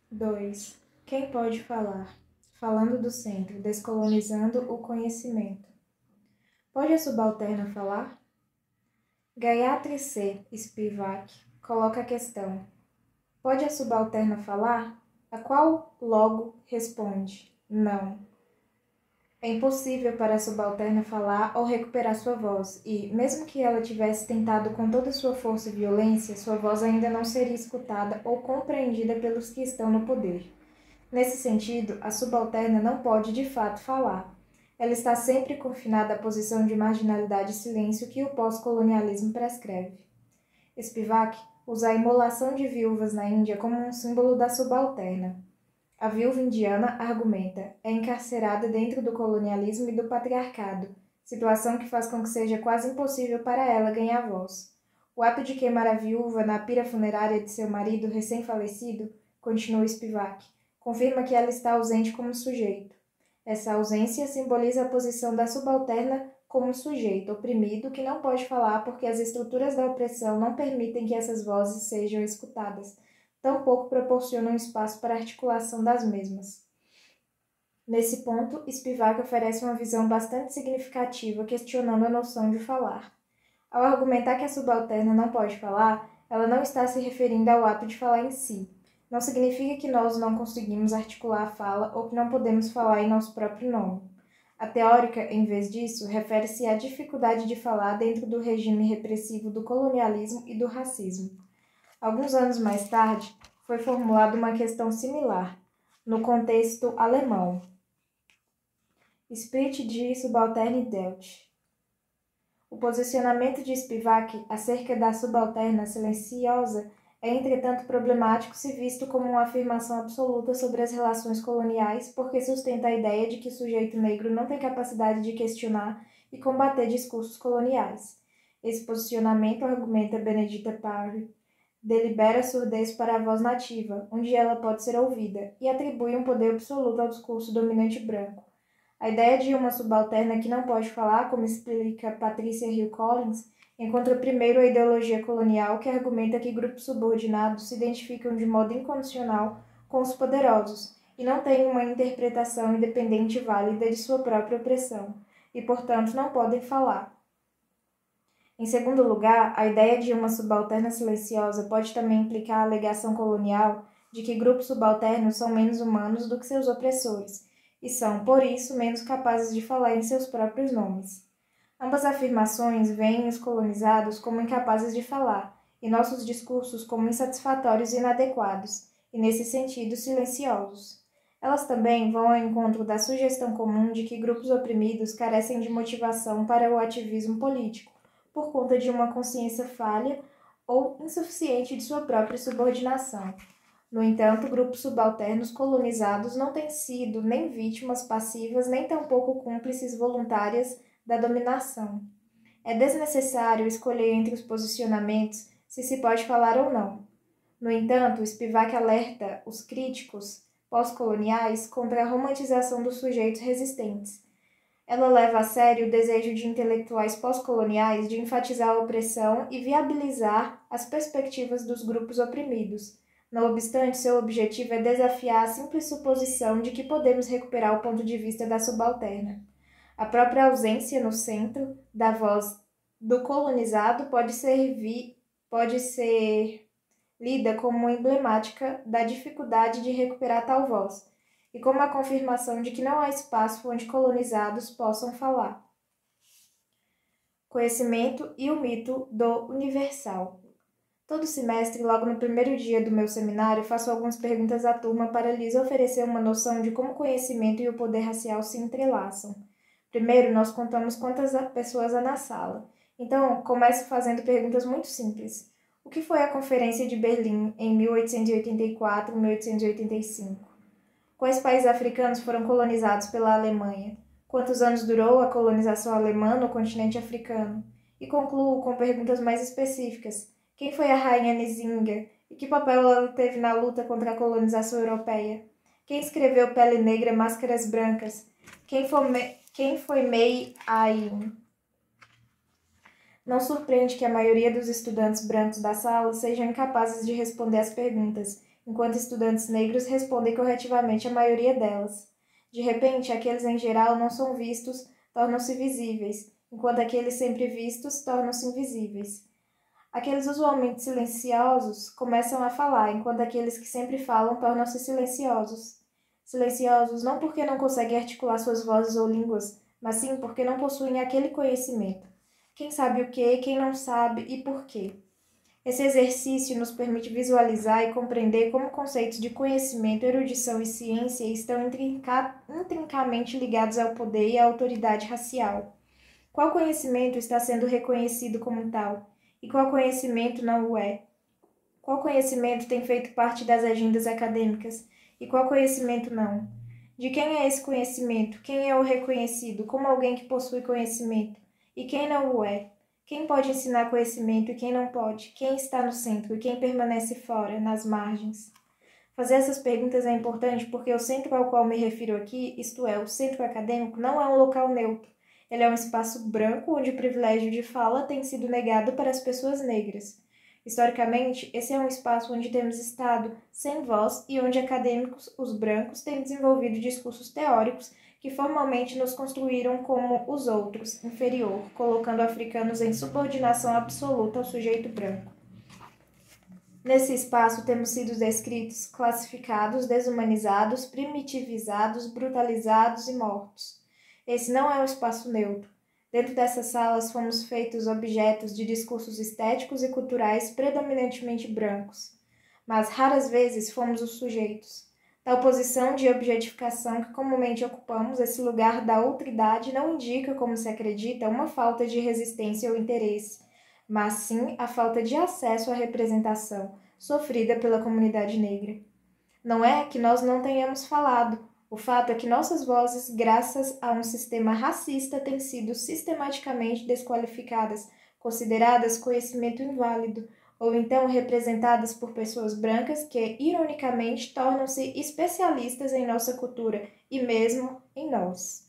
2. Quem pode falar? Falando do centro, descolonizando o conhecimento. Pode a subalterna falar? Gayatri C. Spivak coloca a questão. Pode a subalterna falar? A qual logo responde: não. É impossível para a subalterna falar ou recuperar sua voz, e, mesmo que ela tivesse tentado com toda sua força e violência, sua voz ainda não seria escutada ou compreendida pelos que estão no poder. Nesse sentido, a subalterna não pode de fato falar. Ela está sempre confinada à posição de marginalidade e silêncio que o pós-colonialismo prescreve. Spivak usa a imolação de viúvas na Índia como um símbolo da subalterna. A viúva indiana, argumenta, é encarcerada dentro do colonialismo e do patriarcado, situação que faz com que seja quase impossível para ela ganhar voz. O ato de queimar a viúva na pira funerária de seu marido recém-falecido, continua Spivak, confirma que ela está ausente como sujeito. Essa ausência simboliza a posição da subalterna como sujeito oprimido que não pode falar porque as estruturas da opressão não permitem que essas vozes sejam escutadas, tampouco proporcionam espaço para a articulação das mesmas. Nesse ponto, Spivak oferece uma visão bastante significativa questionando a noção de falar. Ao argumentar que a subalterna não pode falar, ela não está se referindo ao ato de falar em si. Não significa que nós não conseguimos articular a fala ou que não podemos falar em nosso próprio nome. A teórica, em vez disso, refere-se à dificuldade de falar dentro do regime repressivo do colonialismo e do racismo. Alguns anos mais tarde, foi formulada uma questão similar, no contexto alemão. Spirit de Subalternität. O posicionamento de Spivak acerca da subalterna silenciosa é, entretanto, problemático se visto como uma afirmação absoluta sobre as relações coloniais, porque sustenta a ideia de que o sujeito negro não tem capacidade de questionar e combater discursos coloniais. Esse posicionamento, argumenta Benedita Parry, delibera a surdez para a voz nativa, onde ela pode ser ouvida, e atribui um poder absoluto ao discurso dominante branco. A ideia de uma subalterna que não pode falar, como explica Patricia Hill Collins, encontra primeiro a ideologia colonial que argumenta que grupos subordinados se identificam de modo incondicional com os poderosos e não têm uma interpretação independente e válida de sua própria opressão, e, portanto, não podem falar. Em segundo lugar, a ideia de uma subalterna silenciosa pode também implicar a alegação colonial de que grupos subalternos são menos humanos do que seus opressores e são, por isso, menos capazes de falar em seus próprios nomes. Ambas afirmações veem os colonizados como incapazes de falar e nossos discursos como insatisfatórios e inadequados, e, nesse sentido, silenciosos. Elas também vão ao encontro da sugestão comum de que grupos oprimidos carecem de motivação para o ativismo político, por conta de uma consciência falha ou insuficiente de sua própria subordinação. No entanto, grupos subalternos colonizados não têm sido nem vítimas passivas, nem tampouco cúmplices voluntárias da dominação. É desnecessário escolher entre os posicionamentos se pode falar ou não. No entanto, Spivak alerta os críticos pós-coloniais contra a romantização dos sujeitos resistentes. Ela leva a sério o desejo de intelectuais pós-coloniais de enfatizar a opressão e viabilizar as perspectivas dos grupos oprimidos. Não obstante, seu objetivo é desafiar a simples suposição de que podemos recuperar o ponto de vista da subalterna. A própria ausência no centro da voz do colonizado pode ser lida como emblemática da dificuldade de recuperar tal voz, e como a confirmação de que não há espaço onde colonizados possam falar. Conhecimento e o mito do universal. Todo semestre, logo no primeiro dia do meu seminário, faço algumas perguntas à turma para lhes oferecer uma noção de como o conhecimento e o poder racial se entrelaçam. Primeiro, nós contamos quantas pessoas há na sala. Então, começo fazendo perguntas muito simples. O que foi a Conferência de Berlim em 1884 e 1885? Quais países africanos foram colonizados pela Alemanha? Quantos anos durou a colonização alemã no continente africano? E concluo com perguntas mais específicas. Quem foi a rainha Nzinga? E que papel ela teve na luta contra a colonização europeia? Quem escreveu Pele Negra, Máscaras Brancas? Quem foi Mei Ayin? Não surpreende que a maioria dos estudantes brancos da sala sejam incapazes de responder às perguntas, enquanto estudantes negros respondem corretivamente a maioria delas. De repente, aqueles em geral não são vistos, tornam-se visíveis, enquanto aqueles sempre vistos tornam-se invisíveis. Aqueles usualmente silenciosos começam a falar, enquanto aqueles que sempre falam tornam-se silenciosos. Silenciosos não porque não conseguem articular suas vozes ou línguas, mas sim porque não possuem aquele conhecimento. Quem sabe o que, quem não sabe e por quê. Esse exercício nos permite visualizar e compreender como conceitos de conhecimento, erudição e ciência estão intrinsecamente ligados ao poder e à autoridade racial. Qual conhecimento está sendo reconhecido como tal? E qual conhecimento não o é? Qual conhecimento tem feito parte das agendas acadêmicas? E qual conhecimento não? De quem é esse conhecimento? Quem é o reconhecido como alguém que possui conhecimento? E quem não o é? Quem pode ensinar conhecimento e quem não pode? Quem está no centro e quem permanece fora, nas margens? Fazer essas perguntas é importante porque o centro ao qual me refiro aqui, isto é, o centro acadêmico, não é um local neutro. Ele é um espaço branco onde o privilégio de fala tem sido negado para as pessoas negras. Historicamente, esse é um espaço onde temos estado sem voz e onde acadêmicos, os brancos, têm desenvolvido discursos teóricos que formalmente nos construíram como os outros, inferior, colocando africanos em subordinação absoluta ao sujeito branco. Nesse espaço temos sido descritos, classificados, desumanizados, primitivizados, brutalizados e mortos. Esse não é um espaço neutro. Dentro dessas salas fomos feitos objetos de discursos estéticos e culturais predominantemente brancos. Mas raras vezes fomos os sujeitos. Tal posição de objetificação que comumente ocupamos, esse lugar da outridade, não indica, como se acredita, uma falta de resistência ou interesse, mas sim a falta de acesso à representação sofrida pela comunidade negra. Não é que nós não tenhamos falado, o fato é que nossas vozes, graças a um sistema racista, têm sido sistematicamente desqualificadas, consideradas conhecimento inválido, ou então representadas por pessoas brancas que, ironicamente, tornam-se especialistas em nossa cultura e mesmo em nós.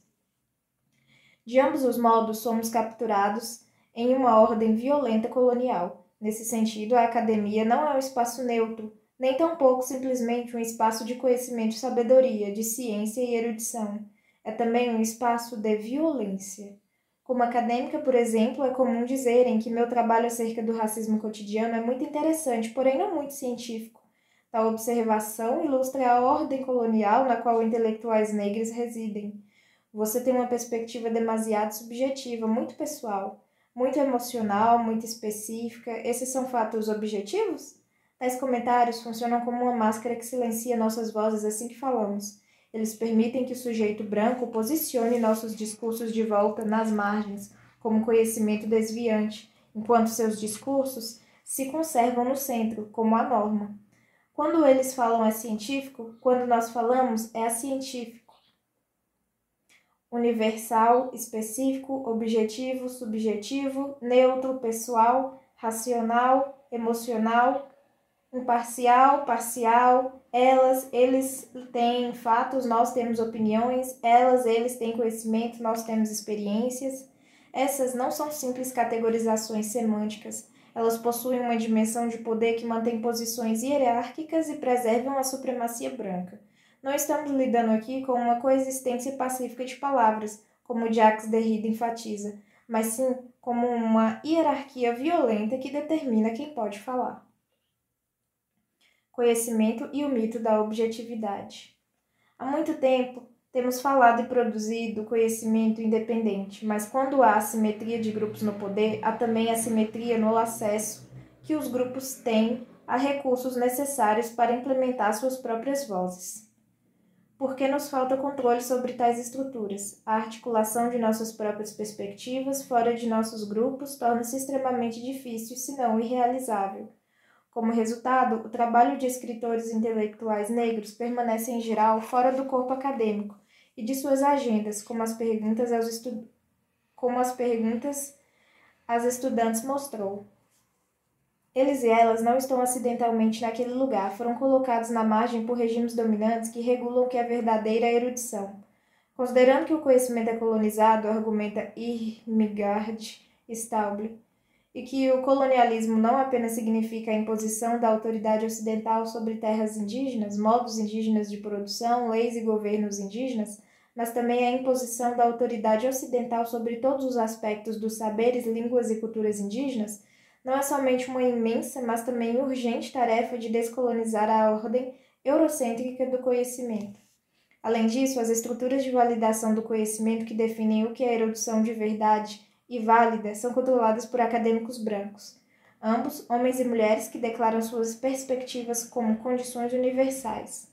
De ambos os modos, somos capturados em uma ordem violenta colonial. Nesse sentido, a academia não é um espaço neutro, nem tampouco simplesmente um espaço de conhecimento e sabedoria, de ciência e erudição. É também um espaço de violência. Como acadêmica, por exemplo, é comum dizerem que meu trabalho acerca do racismo cotidiano é muito interessante, porém não muito científico. Tal observação ilustra a ordem colonial na qual intelectuais negros residem. Você tem uma perspectiva demasiado subjetiva, muito pessoal, muito emocional, muito específica. Esses são fatos objetivos? Tais comentários funcionam como uma máscara que silencia nossas vozes assim que falamos. Eles permitem que o sujeito branco posicione nossos discursos de volta nas margens, como conhecimento desviante, enquanto seus discursos se conservam no centro, como a norma. Quando eles falam é científico, quando nós falamos é acientífico. Universal, específico, objetivo, subjetivo, neutro, pessoal, racional, emocional, imparcial, parcial, elas, eles têm fatos, nós temos opiniões, elas, eles têm conhecimento, nós temos experiências. Essas não são simples categorizações semânticas, elas possuem uma dimensão de poder que mantém posições hierárquicas e preservam a supremacia branca. Não estamos lidando aqui com uma coexistência pacífica de palavras, como Jacques Derrida enfatiza, mas sim como uma hierarquia violenta que determina quem pode falar. Conhecimento e o mito da objetividade. Há muito tempo temos falado e produzido conhecimento independente, mas quando há assimetria de grupos no poder, há também assimetria no acesso que os grupos têm a recursos necessários para implementar suas próprias vozes. Porque nos falta controle sobre tais estruturas. A articulação de nossas próprias perspectivas fora de nossos grupos torna-se extremamente difícil, se não irrealizável. Como resultado, o trabalho de escritores intelectuais negros permanece em geral fora do corpo acadêmico e de suas agendas, como as perguntas às estudantes mostrou. Eles e elas não estão acidentalmente naquele lugar, foram colocados na margem por regimes dominantes que regulam o que é verdadeira erudição. Considerando que o conhecimento é colonizado, argumenta Irmgard Stauble, e que o colonialismo não apenas significa a imposição da autoridade ocidental sobre terras indígenas, modos indígenas de produção, leis e governos indígenas, mas também a imposição da autoridade ocidental sobre todos os aspectos dos saberes, línguas e culturas indígenas, não é somente uma imensa, mas também urgente tarefa de descolonizar a ordem eurocêntrica do conhecimento. Além disso, as estruturas de validação do conhecimento que definem o que é erudição de verdade e válida são controladas por acadêmicos brancos, ambos homens e mulheres que declaram suas perspectivas como condições universais.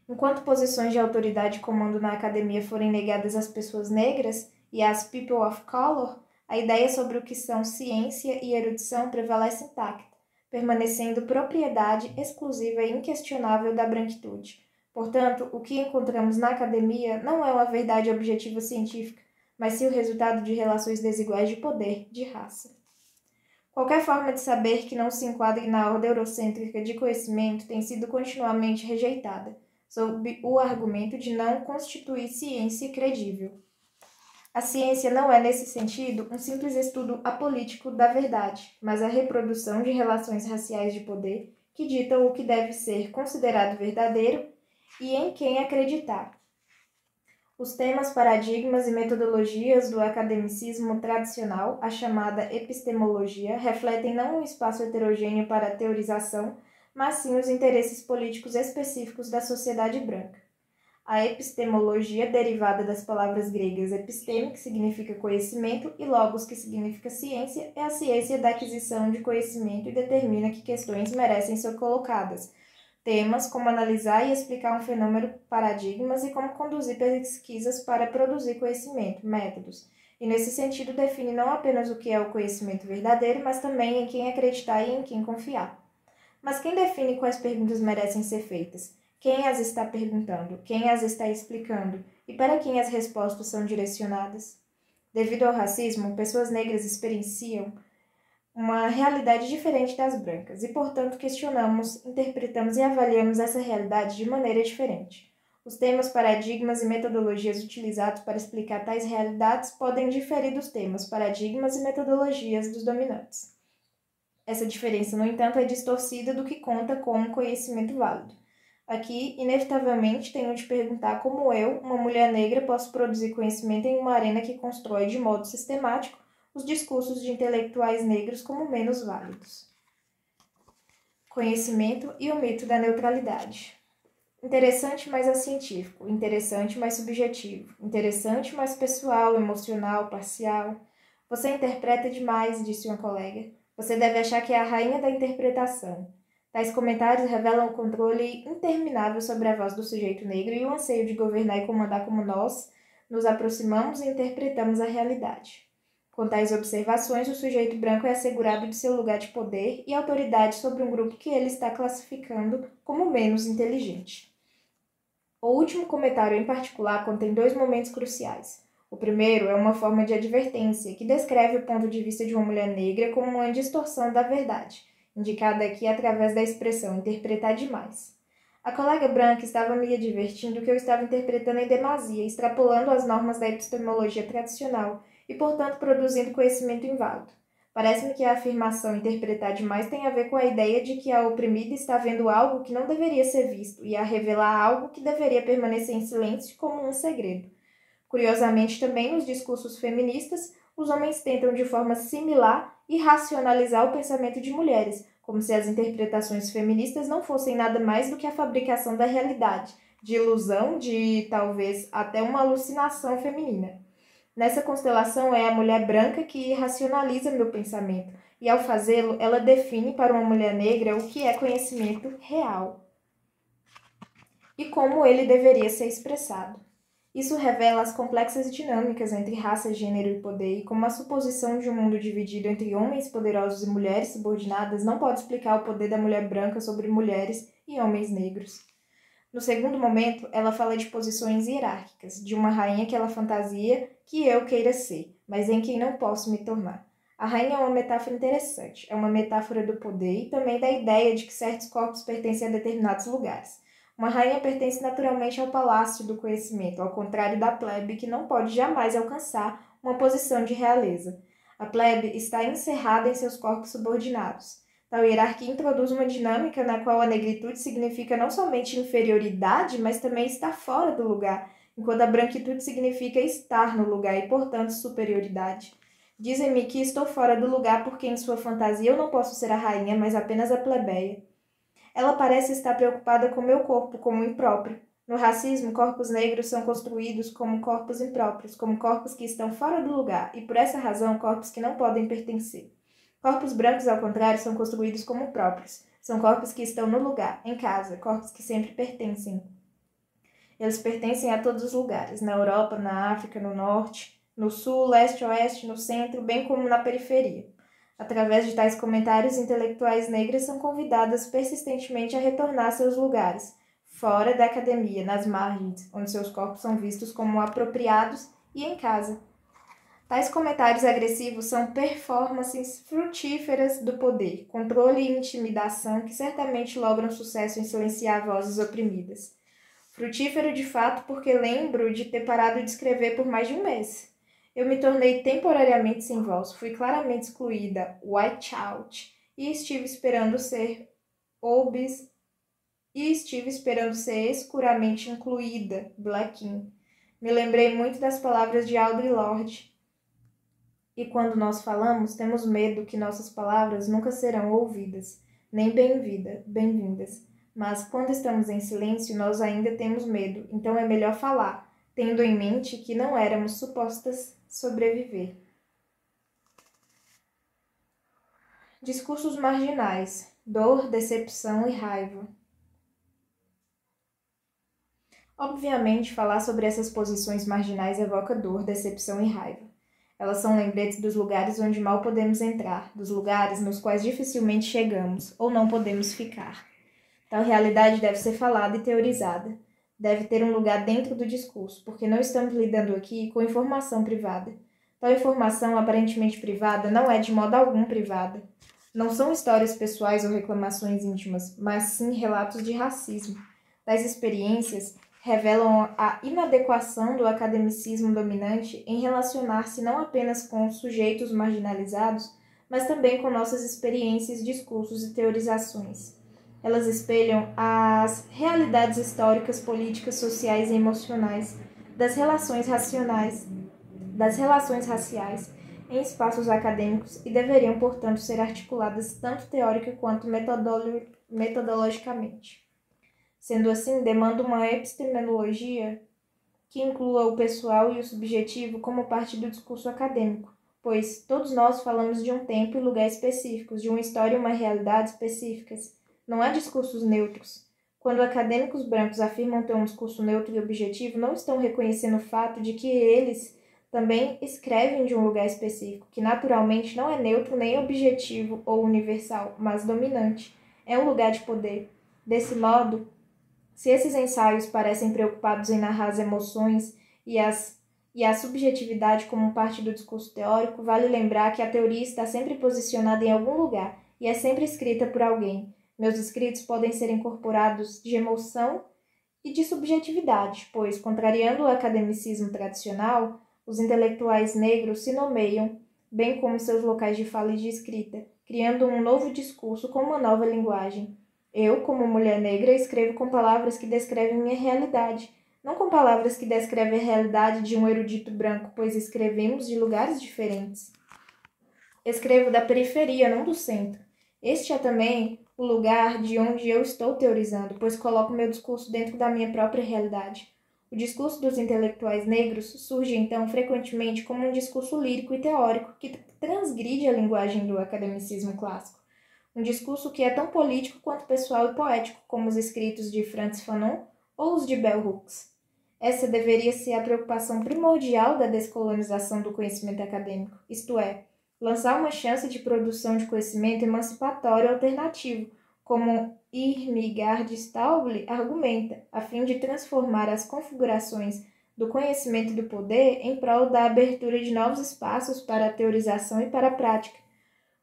Enquanto posições de autoridade e comando na academia forem negadas às pessoas negras e às people of color, a ideia sobre o que são ciência e erudição prevalece intacta, permanecendo propriedade exclusiva e inquestionável da branquitude. Portanto, o que encontramos na academia não é uma verdade objetiva científica, mas sim o resultado de relações desiguais de poder, de raça. Qualquer forma de saber que não se enquadre na ordem eurocêntrica de conhecimento tem sido continuamente rejeitada, sob o argumento de não constituir ciência credível. A ciência não é, nesse sentido, um simples estudo apolítico da verdade, mas a reprodução de relações raciais de poder que ditam o que deve ser considerado verdadeiro e em quem acreditar. Os temas, paradigmas e metodologias do academicismo tradicional, a chamada epistemologia, refletem não um espaço heterogêneo para a teorização, mas sim os interesses políticos específicos da sociedade branca. A epistemologia, derivada das palavras gregas episteme, que significa conhecimento, e logos, que significa ciência, é a ciência da aquisição de conhecimento e determina que questões merecem ser colocadas, temas como analisar e explicar um fenômeno, paradigmas e como conduzir pesquisas para produzir conhecimento, métodos. E nesse sentido define não apenas o que é o conhecimento verdadeiro, mas também em quem acreditar e em quem confiar. Mas quem define quais perguntas merecem ser feitas? Quem as está perguntando? Quem as está explicando? E para quem as respostas são direcionadas? Devido ao racismo, pessoas negras experienciam uma realidade diferente das brancas e, portanto, questionamos, interpretamos e avaliamos essa realidade de maneira diferente. Os temas, paradigmas e metodologias utilizados para explicar tais realidades podem diferir dos temas, paradigmas e metodologias dos dominantes. Essa diferença, no entanto, é distorcida do que conta como conhecimento válido. Aqui, inevitavelmente, tenho de perguntar como eu, uma mulher negra, posso produzir conhecimento em uma arena que constrói de modo sistemático os discursos de intelectuais negros como menos válidos. Conhecimento e o mito da neutralidade. Interessante, mas acientífico. Interessante, mas subjetivo. Interessante, mas pessoal, emocional, parcial. Você interpreta demais, disse uma colega. Você deve achar que é a rainha da interpretação. Tais comentários revelam o controle interminável sobre a voz do sujeito negro e o anseio de governar e comandar como nós nos aproximamos e interpretamos a realidade. Com tais observações, o sujeito branco é assegurado de seu lugar de poder e autoridade sobre um grupo que ele está classificando como menos inteligente. O último comentário em particular contém dois momentos cruciais. O primeiro é uma forma de advertência que descreve o ponto de vista de uma mulher negra como uma distorção da verdade, indicada aqui através da expressão interpretar demais. A colega branca estava me advertindo que eu estava interpretando em demasia, extrapolando as normas da epistemologia tradicional e, portanto, produzindo conhecimento inválido. Parece-me que a afirmação interpretar demais tem a ver com a ideia de que a oprimida está vendo algo que não deveria ser visto e a revelar algo que deveria permanecer em silêncio como um segredo. Curiosamente, também nos discursos feministas, os homens tentam de forma similar irracionalizar o pensamento de mulheres, como se as interpretações feministas não fossem nada mais do que a fabricação da realidade, de ilusão, de talvez até uma alucinação feminina. Nessa constelação é a mulher branca que racionaliza meu pensamento, e ao fazê-lo, ela define para uma mulher negra o que é conhecimento real e como ele deveria ser expressado. Isso revela as complexas dinâmicas entre raça, gênero e poder e como a suposição de um mundo dividido entre homens poderosos e mulheres subordinadas não pode explicar o poder da mulher branca sobre mulheres e homens negros. No segundo momento, ela fala de posições hierárquicas, de uma rainha que ela fantasia que eu queira ser, mas em quem não posso me tornar. A rainha é uma metáfora interessante, é uma metáfora do poder e também da ideia de que certos corpos pertencem a determinados lugares. Uma rainha pertence naturalmente ao palácio do conhecimento, ao contrário da plebe que não pode jamais alcançar uma posição de realeza. A plebe está encerrada em seus corpos subordinados. Tal hierarquia introduz uma dinâmica na qual a negritude significa não somente inferioridade, mas também estar fora do lugar, enquanto a branquitude significa estar no lugar e, portanto, superioridade. Dizem-me que estou fora do lugar porque, em sua fantasia, eu não posso ser a rainha, mas apenas a plebeia. Ela parece estar preocupada com meu corpo como impróprio. No racismo, corpos negros são construídos como corpos impróprios, como corpos que estão fora do lugar, e por essa razão, corpos que não podem pertencer. Corpos brancos, ao contrário, são construídos como próprios. São corpos que estão no lugar, em casa, corpos que sempre pertencem. Eles pertencem a todos os lugares, na Europa, na África, no Norte, no Sul, Leste, Oeste, no Centro, bem como na periferia. Através de tais comentários, intelectuais negras são convidadas persistentemente a retornar a seus lugares, fora da academia, nas margens, onde seus corpos são vistos como apropriados, e em casa. Tais comentários agressivos são performances frutíferas do poder, controle e intimidação que certamente logram sucesso em silenciar vozes oprimidas. Frutífero de fato porque lembro de ter parado de escrever por mais de um mês. Eu me tornei temporariamente sem voz, fui claramente excluída, white out, e estive esperando ser escuramente incluída, black in. Me lembrei muito das palavras de Audre Lorde. E quando nós falamos, temos medo que nossas palavras nunca serão ouvidas, nem bem-vindas. Mas quando estamos em silêncio, nós ainda temos medo, então é melhor falar, tendo em mente que não éramos supostas sobreviver. Discursos marginais: dor, decepção e raiva. Obviamente, falar sobre essas posições marginais evoca dor, decepção e raiva. Elas são lembretes dos lugares onde mal podemos entrar, dos lugares nos quais dificilmente chegamos, ou não podemos ficar. Tal realidade deve ser falada e teorizada. Deve ter um lugar dentro do discurso, porque não estamos lidando aqui com informação privada. Tal informação aparentemente privada não é de modo algum privada. Não são histórias pessoais ou reclamações íntimas, mas sim relatos de racismo. Tais experiências revelam a inadequação do academicismo dominante em relacionar-se não apenas com sujeitos marginalizados, mas também com nossas experiências, discursos e teorizações. Elas espelham as realidades históricas, políticas, sociais e emocionais das relações raciais em espaços acadêmicos e deveriam, portanto, ser articuladas tanto teórica quanto metodologicamente. Sendo assim, demanda uma epistemologia que inclua o pessoal e o subjetivo como parte do discurso acadêmico, pois todos nós falamos de um tempo e lugar específicos, de uma história e uma realidade específicas. Não há discursos neutros. Quando acadêmicos brancos afirmam ter um discurso neutro e objetivo, não estão reconhecendo o fato de que eles também escrevem de um lugar específico, que naturalmente não é neutro nem objetivo ou universal, mas dominante. É um lugar de poder. Desse modo, se esses ensaios parecem preocupados em narrar as emoções e a subjetividade como parte do discurso teórico, vale lembrar que a teoria está sempre posicionada em algum lugar e é sempre escrita por alguém. Meus escritos podem ser incorporados de emoção e de subjetividade, pois, contrariando o academicismo tradicional, os intelectuais negros se nomeiam, bem como seus locais de fala e de escrita, criando um novo discurso com uma nova linguagem. Eu, como mulher negra, escrevo com palavras que descrevem minha realidade, não com palavras que descrevem a realidade de um erudito branco, pois escrevemos de lugares diferentes. Escrevo da periferia, não do centro. Este é também o lugar de onde eu estou teorizando, pois coloco meu discurso dentro da minha própria realidade. O discurso dos intelectuais negros surge, então, frequentemente como um discurso lírico e teórico que transgride a linguagem do academicismo clássico. Um discurso que é tão político quanto pessoal e poético, como os escritos de Frantz Fanon ou os de Bell Hooks. Essa deveria ser a preocupação primordial da descolonização do conhecimento acadêmico, isto é, lançar uma chance de produção de conhecimento emancipatório alternativo, como Irmgard Stauble argumenta, a fim de transformar as configurações do conhecimento e do poder em prol da abertura de novos espaços para a teorização e para a prática.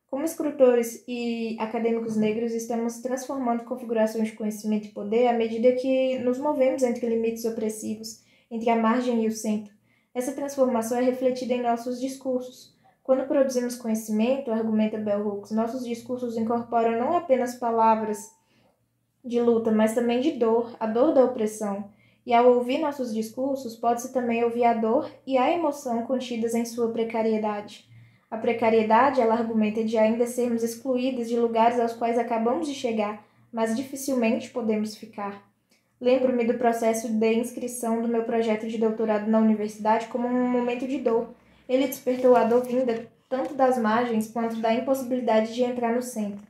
Como escritores e acadêmicos negros, estamos transformando configurações de conhecimento e poder à medida que nos movemos entre limites opressivos, entre a margem e o centro. Essa transformação é refletida em nossos discursos. Quando produzimos conhecimento, argumenta Bell Hooks, nossos discursos incorporam não apenas palavras de luta, mas também de dor, a dor da opressão. E ao ouvir nossos discursos, pode-se também ouvir a dor e a emoção contidas em sua precariedade. A precariedade, ela argumenta, de ainda sermos excluídos de lugares aos quais acabamos de chegar, mas dificilmente podemos ficar. Lembro-me do processo de inscrição do meu projeto de doutorado na universidade como um momento de dor. Ele despertou a dor vinda tanto das margens quanto da impossibilidade de entrar no centro.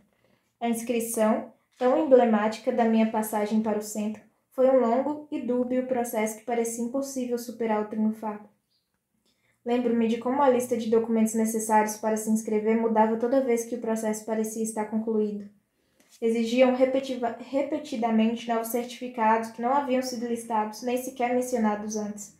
A inscrição, tão emblemática da minha passagem para o centro, foi um longo e dúbio processo que parecia impossível superar ou triunfar. Lembro-me de como a lista de documentos necessários para se inscrever mudava toda vez que o processo parecia estar concluído. Exigiam repetidamente novos certificados que não haviam sido listados nem sequer mencionados antes.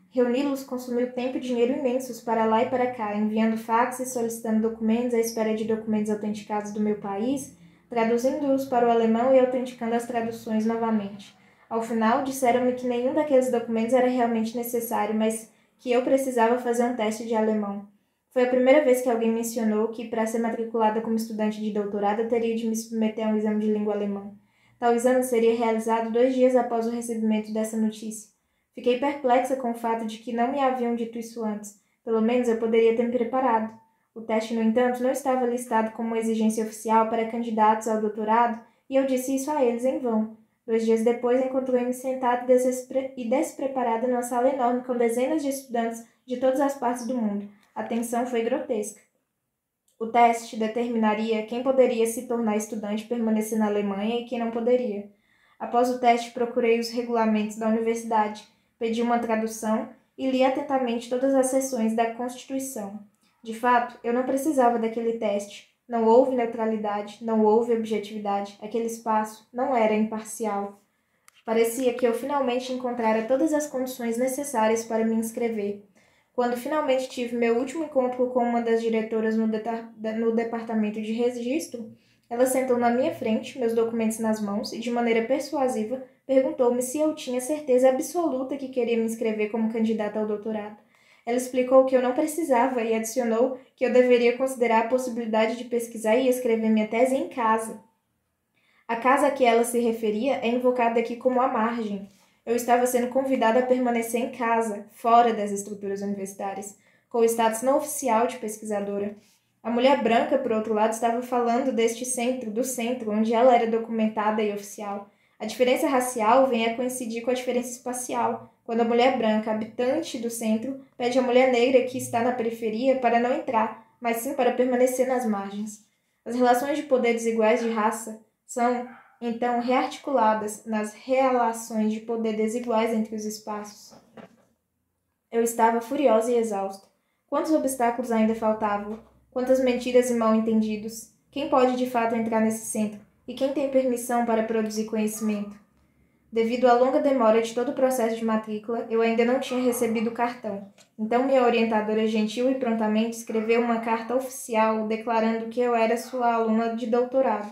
Reuni-los consumiu tempo e dinheiro imensos para lá e para cá, enviando faxes, solicitando documentos à espera de documentos autenticados do meu país, traduzindo-os para o alemão e autenticando as traduções novamente. Ao final, disseram-me que nenhum daqueles documentos era realmente necessário, mas que eu precisava fazer um teste de alemão. Foi a primeira vez que alguém mencionou que, para ser matriculada como estudante de doutorado, eu teria de me submeter a um exame de língua alemã. Tal exame seria realizado 2 dias após o recebimento dessa notícia. Fiquei perplexa com o fato de que não me haviam dito isso antes. Pelo menos eu poderia ter me preparado. O teste, no entanto, não estava listado como uma exigência oficial para candidatos ao doutorado, e eu disse isso a eles em vão. 2 dias depois, encontrei-me sentada e despreparada numa sala enorme com dezenas de estudantes de todas as partes do mundo. A tensão foi grotesca. O teste determinaria quem poderia se tornar estudante e permanecer na Alemanha e quem não poderia. Após o teste, procurei os regulamentos da universidade, pedi uma tradução e li atentamente todas as seções da Constituição. De fato, eu não precisava daquele teste. Não houve neutralidade, não houve objetividade. Aquele espaço não era imparcial. Parecia que eu finalmente encontrara todas as condições necessárias para me inscrever. Quando finalmente tive meu último encontro com uma das diretoras no departamento de registro, ela sentou na minha frente, meus documentos nas mãos, e de maneira persuasiva perguntou-me se eu tinha certeza absoluta que queria me inscrever como candidata ao doutorado. Ela explicou que eu não precisava e adicionou que eu deveria considerar a possibilidade de pesquisar e escrever minha tese em casa. A casa a que ela se referia é invocada aqui como a margem. Eu estava sendo convidada a permanecer em casa, fora das estruturas universitárias, com o status não oficial de pesquisadora. A mulher branca, por outro lado, estava falando deste centro, do centro, onde ela era documentada e oficial. A diferença racial vem a coincidir com a diferença espacial, quando a mulher branca, habitante do centro, pede à mulher negra que está na periferia para não entrar, mas sim para permanecer nas margens. As relações de poder desiguais de raça são, então, rearticuladas nas relações de poder desiguais entre os espaços. Eu estava furiosa e exausta. Quantos obstáculos ainda faltavam? Quantas mentiras e mal-entendidos? Quem pode de fato entrar nesse centro? E quem tem permissão para produzir conhecimento? Devido à longa demora de todo o processo de matrícula, eu ainda não tinha recebido o cartão. Então minha orientadora gentil e prontamente escreveu uma carta oficial declarando que eu era sua aluna de doutorado.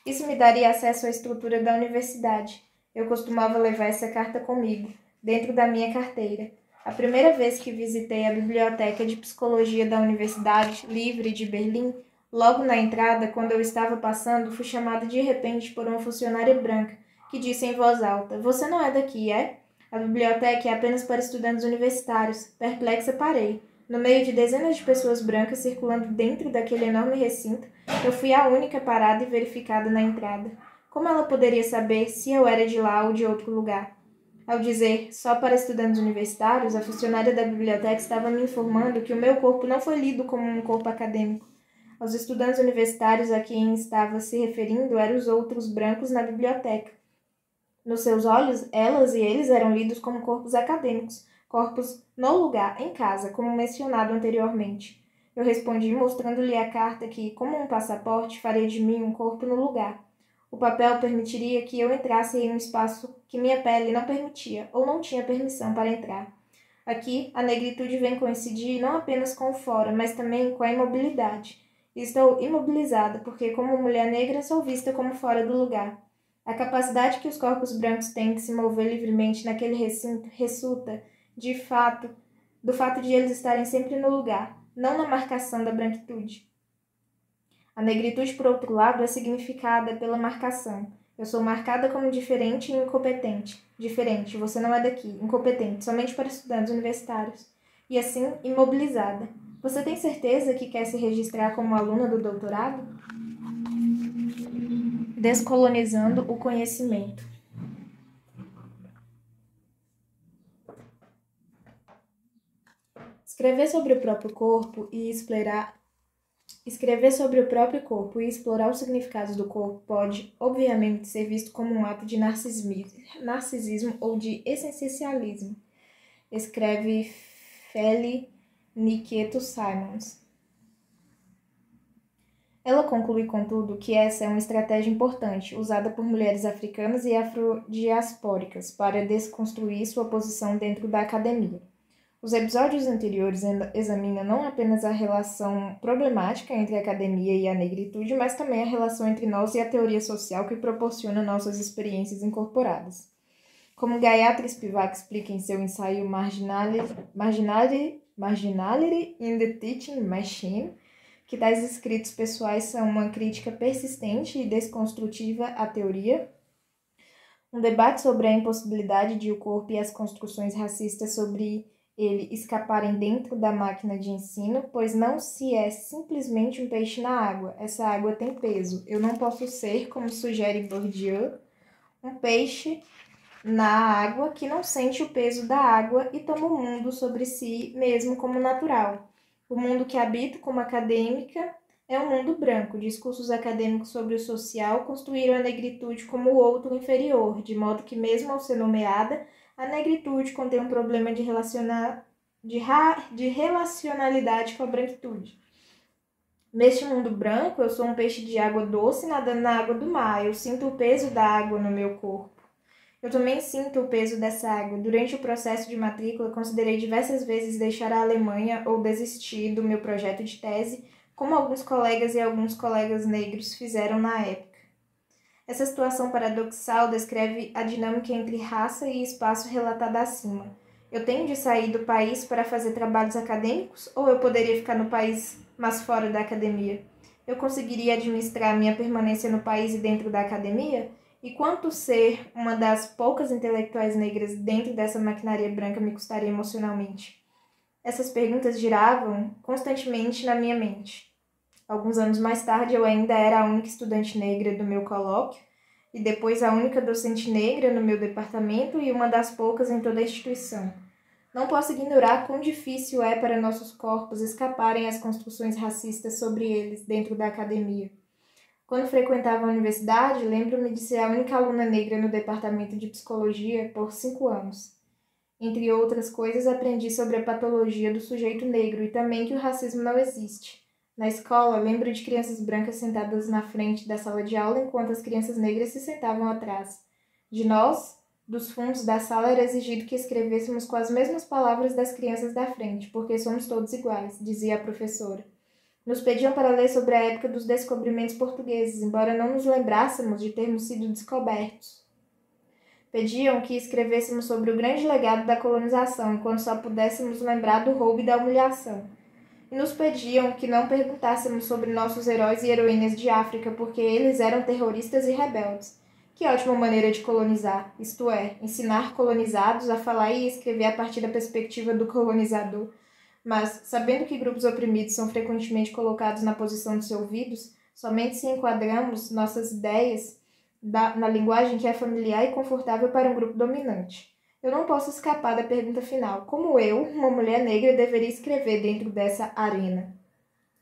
Isso me daria acesso à estrutura da universidade. Eu costumava levar essa carta comigo, dentro da minha carteira. A primeira vez que visitei a biblioteca de psicologia da Universidade Livre de Berlim, logo na entrada, quando eu estava passando, fui chamada de repente por uma funcionária branca, que disse em voz alta: "Você não é daqui, é? A biblioteca é apenas para estudantes universitários." Perplexa, parei. No meio de dezenas de pessoas brancas circulando dentro daquele enorme recinto, eu fui a única parada e verificada na entrada. Como ela poderia saber se eu era de lá ou de outro lugar? Ao dizer "só para estudantes universitários", a funcionária da biblioteca estava me informando que o meu corpo não foi lido como um corpo acadêmico. Os estudantes universitários a quem estava se referindo eram os outros brancos na biblioteca. Nos seus olhos, elas e eles eram lidos como corpos acadêmicos, corpos no lugar, em casa, como mencionado anteriormente. Eu respondi mostrando-lhe a carta que, como um passaporte, faria de mim um corpo no lugar. O papel permitiria que eu entrasse em um espaço que minha pele não permitia ou não tinha permissão para entrar. Aqui, a negritude vem coincidir não apenas com o fora, mas também com a imobilidade. Estou imobilizada porque, como mulher negra, sou vista como fora do lugar. A capacidade que os corpos brancos têm de se mover livremente naquele recinto resulta, do fato de eles estarem sempre no lugar. não na marcação da branquitude. A negritude, por outro lado, é significada pela marcação. Eu sou marcada como diferente e incompetente. Diferente, você não é daqui. Incompetente, somente para estudantes universitários. E assim, imobilizada. Você tem certeza que quer se registrar como aluna do doutorado? Descolonizando o conhecimento. Escrever sobre o próprio corpo e explorar os significados do corpo pode, obviamente, ser visto como um ato de narcisismo ou de essencialismo, escreve Feli Niketo Simons. Ela conclui, contudo, que essa é uma estratégia importante, usada por mulheres africanas e afrodiaspóricas para desconstruir sua posição dentro da academia. Os episódios anteriores examinam não apenas a relação problemática entre a academia e a negritude, mas também a relação entre nós e a teoria social que proporciona nossas experiências incorporadas. Como Gayatri Spivak explica em seu ensaio Marginality in the Teaching Machine, que tais escritos pessoais são uma crítica persistente e desconstrutiva à teoria, um debate sobre a impossibilidade de o corpo e as construções racistas sobre ele escaparem dentro da máquina de ensino, pois não se é simplesmente um peixe na água. Essa água tem peso. Eu não posso ser, como sugere Bourdieu, um peixe na água que não sente o peso da água e toma o mundo sobre si mesmo como natural. O mundo que habito como acadêmica é um mundo branco. Discursos acadêmicos sobre o social construíram a negritude como o outro inferior, de modo que, mesmo ao ser nomeada, a negritude contém um problema de relacionalidade com a branquitude. Neste mundo branco, eu sou um peixe de água doce nadando na água do mar. Eu sinto o peso da água no meu corpo. Eu também sinto o peso dessa água. Durante o processo de matrícula, considerei diversas vezes deixar a Alemanha ou desistir do meu projeto de tese, como alguns colegas e alguns colegas negros fizeram na época. Essa situação paradoxal descreve a dinâmica entre raça e espaço relatada acima. Eu tenho de sair do país para fazer trabalhos acadêmicos ou eu poderia ficar no país, mas fora da academia? Eu conseguiria administrar minha permanência no país e dentro da academia? E quanto ser uma das poucas intelectuais negras dentro dessa maquinaria branca me custaria emocionalmente? Essas perguntas giravam constantemente na minha mente. Alguns anos mais tarde, eu ainda era a única estudante negra do meu colóquio e depois a única docente negra no meu departamento e uma das poucas em toda a instituição. Não posso ignorar quão difícil é para nossos corpos escaparem às construções racistas sobre eles dentro da academia. Quando frequentava a universidade, lembro-me de ser a única aluna negra no departamento de psicologia por 5 anos. Entre outras coisas, aprendi sobre a patologia do sujeito negro e também que o racismo não existe. Na escola, lembro de crianças brancas sentadas na frente da sala de aula enquanto as crianças negras se sentavam atrás. De nós, dos fundos da sala, era exigido que escrevêssemos com as mesmas palavras das crianças da frente, porque somos todos iguais, dizia a professora. Nos pediam para ler sobre a época dos descobrimentos portugueses, embora não nos lembrássemos de termos sido descobertos. Pediam que escrevêssemos sobre o grande legado da colonização, enquanto só pudéssemos lembrar do roubo e da humilhação. E nos pediam que não perguntássemos sobre nossos heróis e heroínas de África, porque eles eram terroristas e rebeldes. Que ótima maneira de colonizar, isto é, ensinar colonizados a falar e escrever a partir da perspectiva do colonizador. Mas, sabendo que grupos oprimidos são frequentemente colocados na posição de ser ouvidos, somente se enquadramos nossas ideias na linguagem que é familiar e confortável para um grupo dominante. Eu não posso escapar da pergunta final. Como eu, uma mulher negra, deveria escrever dentro dessa arena?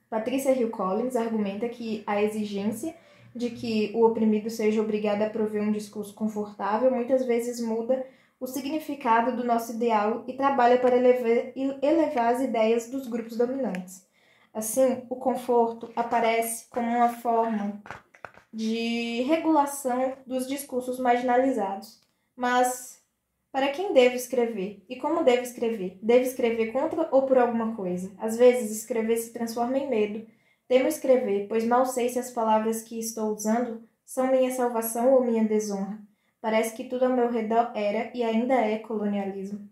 Patricia Hill Collins argumenta que a exigência de que o oprimido seja obrigado a prover um discurso confortável muitas vezes muda o significado do nosso ideal e trabalha para elevar as ideias dos grupos dominantes. Assim, o conforto aparece como uma forma de regulação dos discursos marginalizados. Mas para quem devo escrever? E como devo escrever? Devo escrever contra ou por alguma coisa? Às vezes, escrever se transforma em medo. Temo escrever, pois mal sei se as palavras que estou usando são minha salvação ou minha desonra. Parece que tudo ao meu redor era e ainda é colonialismo.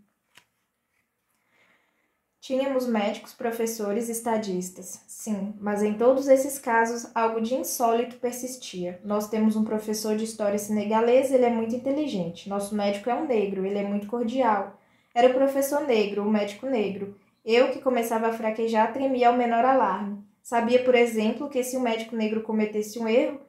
Tínhamos médicos, professores e estadistas. Sim, mas em todos esses casos algo de insólito persistia. Nós temos um professor de história senegalês, ele é muito inteligente. Nosso médico é um negro, ele é muito cordial. Era o professor negro, o médico negro. Eu, que começava a fraquejar, tremia ao menor alarme. Sabia, por exemplo, que se o médico negro cometesse um erro,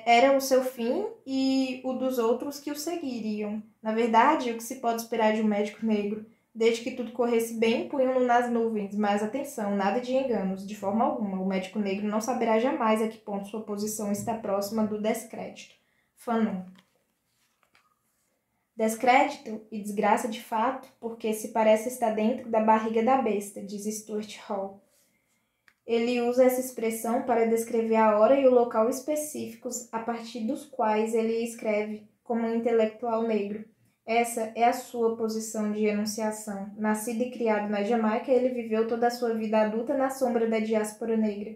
era o seu fim e o dos outros que o seguiriam. Na verdade, o que se pode esperar de um médico negro? Desde que tudo corresse bem, punham-no nas nuvens, mas atenção, nada de enganos, de forma alguma. O médico negro não saberá jamais a que ponto sua posição está próxima do descrédito. Fanon. Descrédito e desgraça de fato, porque se parece estar dentro da barriga da besta, diz Stuart Hall. Ele usa essa expressão para descrever a hora e o local específicos a partir dos quais ele escreve como um intelectual negro. Essa é a sua posição de enunciação. Nascido e criado na Jamaica, ele viveu toda a sua vida adulta na sombra da diáspora negra.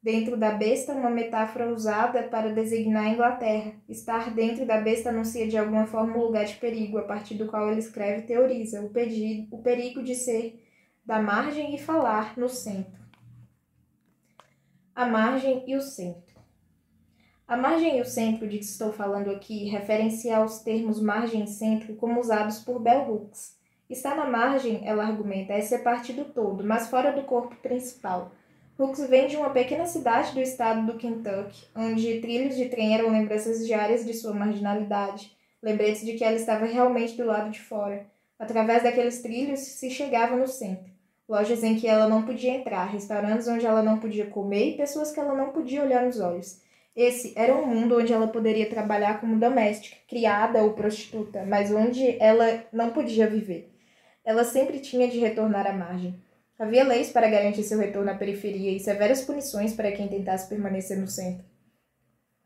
Dentro da besta, uma metáfora usada para designar a Inglaterra. Estar dentro da besta anuncia de alguma forma um lugar de perigo, a partir do qual ele escreve e teoriza o perigo de ser da margem e falar no centro. A margem e o centro. A margem e o centro de que estou falando aqui referem-se aos termos margem e centro como usados por Bell Hooks. Estar na margem, ela argumenta, é ser parte do todo, mas fora do corpo principal. Hooks vem de uma pequena cidade do estado do Kentucky, onde trilhos de trem eram lembranças diárias de sua marginalidade, lembretes de que ela estava realmente do lado de fora. Através daqueles trilhos se chegava no centro. Lojas em que ela não podia entrar, restaurantes onde ela não podia comer e pessoas que ela não podia olhar nos olhos. Esse era um mundo onde ela poderia trabalhar como doméstica, criada ou prostituta, mas onde ela não podia viver. Ela sempre tinha de retornar à margem. Havia leis para garantir seu retorno à periferia e severas punições para quem tentasse permanecer no centro.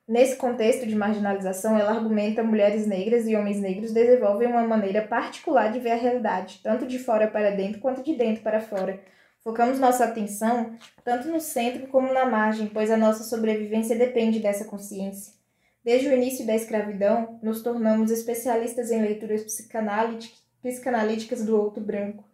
Nesse contexto de marginalização, ela argumenta que mulheres negras e homens negros desenvolvem uma maneira particular de ver a realidade, tanto de fora para dentro quanto de dentro para fora. Focamos nossa atenção tanto no centro como na margem, pois a nossa sobrevivência depende dessa consciência. Desde o início da escravidão, nos tornamos especialistas em leituras psicanalíticas do outro branco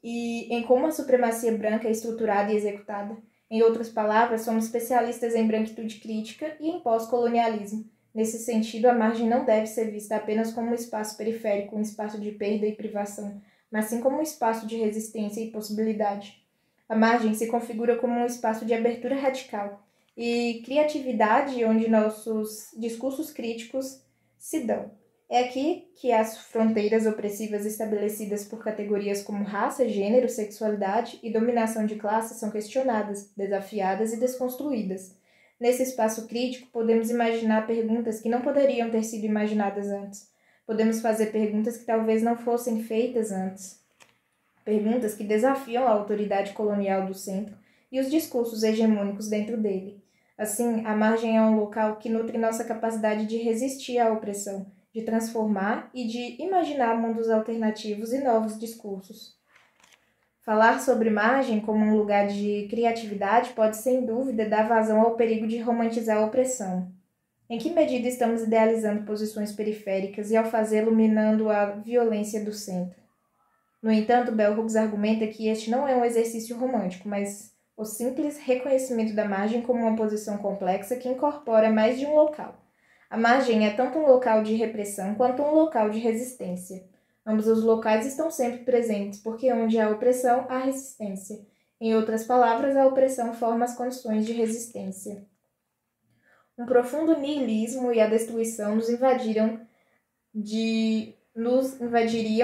e em como a supremacia branca é estruturada e executada. Em outras palavras, somos especialistas em branquitude crítica e em pós-colonialismo. Nesse sentido, a margem não deve ser vista apenas como um espaço periférico, um espaço de perda e privação, mas sim como um espaço de resistência e possibilidade. A margem se configura como um espaço de abertura radical e criatividade onde nossos discursos críticos se dão. É aqui que as fronteiras opressivas estabelecidas por categorias como raça, gênero, sexualidade e dominação de classe são questionadas, desafiadas e desconstruídas. Nesse espaço crítico, podemos imaginar perguntas que não poderiam ter sido imaginadas antes. Podemos fazer perguntas que talvez não fossem feitas antes. Perguntas que desafiam a autoridade colonial do centro e os discursos hegemônicos dentro dele. Assim, a margem é um local que nutre nossa capacidade de resistir à opressão, de transformar e de imaginar mundos alternativos e novos discursos. Falar sobre margem como um lugar de criatividade pode, sem dúvida, dar vazão ao perigo de romantizar a opressão. Em que medida estamos idealizando posições periféricas e, ao fazê-lo, minando a violência do centro? No entanto, Bell Hooks argumenta que este não é um exercício romântico, mas o simples reconhecimento da margem como uma posição complexa que incorpora mais de um local. A margem é tanto um local de repressão quanto um local de resistência. Ambos os locais estão sempre presentes, porque onde há opressão, há resistência. Em outras palavras, a opressão forma as condições de resistência. Um profundo niilismo e a destruição nos invadiriam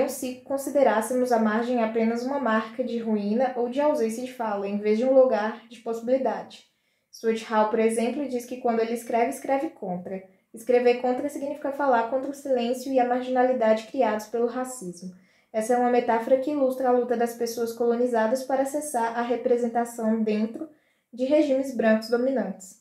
se considerássemos a margem apenas uma marca de ruína ou de ausência de fala, em vez de um lugar de possibilidade. Stuart Hall, por exemplo, diz que quando ele escreve, escreve contra. Escrever contra significa falar contra o silêncio e a marginalidade criados pelo racismo. Essa é uma metáfora que ilustra a luta das pessoas colonizadas para acessar a representação dentro de regimes brancos dominantes.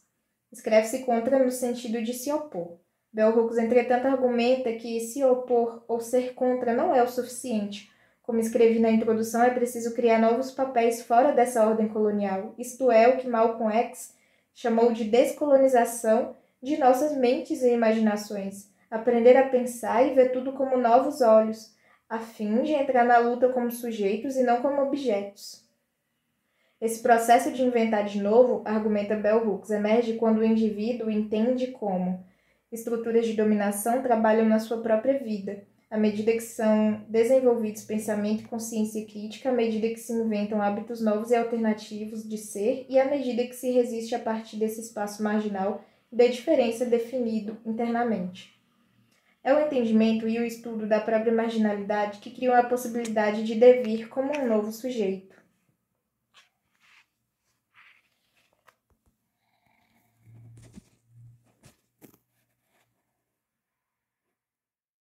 Escreve-se contra no sentido de se opor. Bell Hooks, entretanto, argumenta que se opor ou ser contra não é o suficiente. Como escrevi na introdução, é preciso criar novos papéis fora dessa ordem colonial. Isto é o que Malcolm X chamou de descolonização de nossas mentes e imaginações. Aprender a pensar e ver tudo como novos olhos, a fim de entrar na luta como sujeitos e não como objetos. Esse processo de inventar de novo, argumenta Bell Hooks, emerge quando o indivíduo entende como estruturas de dominação trabalham na sua própria vida, à medida que são desenvolvidos pensamento, consciência crítica, à medida que se inventam hábitos novos e alternativos de ser e à medida que se resiste a partir desse espaço marginal da diferença definido internamente. É o entendimento e o estudo da própria marginalidade que criam a possibilidade de devir como um novo sujeito.